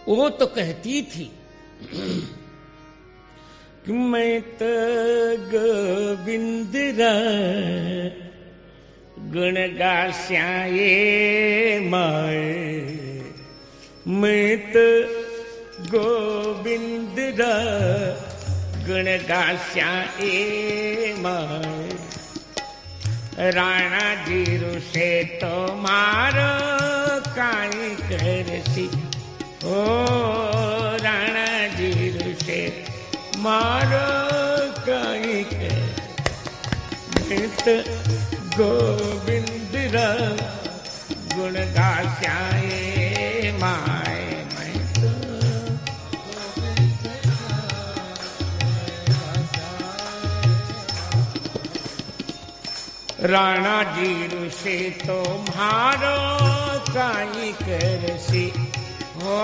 वो तो कहती थी कि मैं तो गोविंद रा गुण गास्याए माए, मैं तो गोविंद रा गुण गास्याए माए। राणा जी रुसे तो मारो काई करसी, ओ राणा जी रुसे मारो काई कर। मैं तो गोविंद रा गुण गास्याए माए, मैं तो राणा जी रुसे तो मारो काई करसी, हो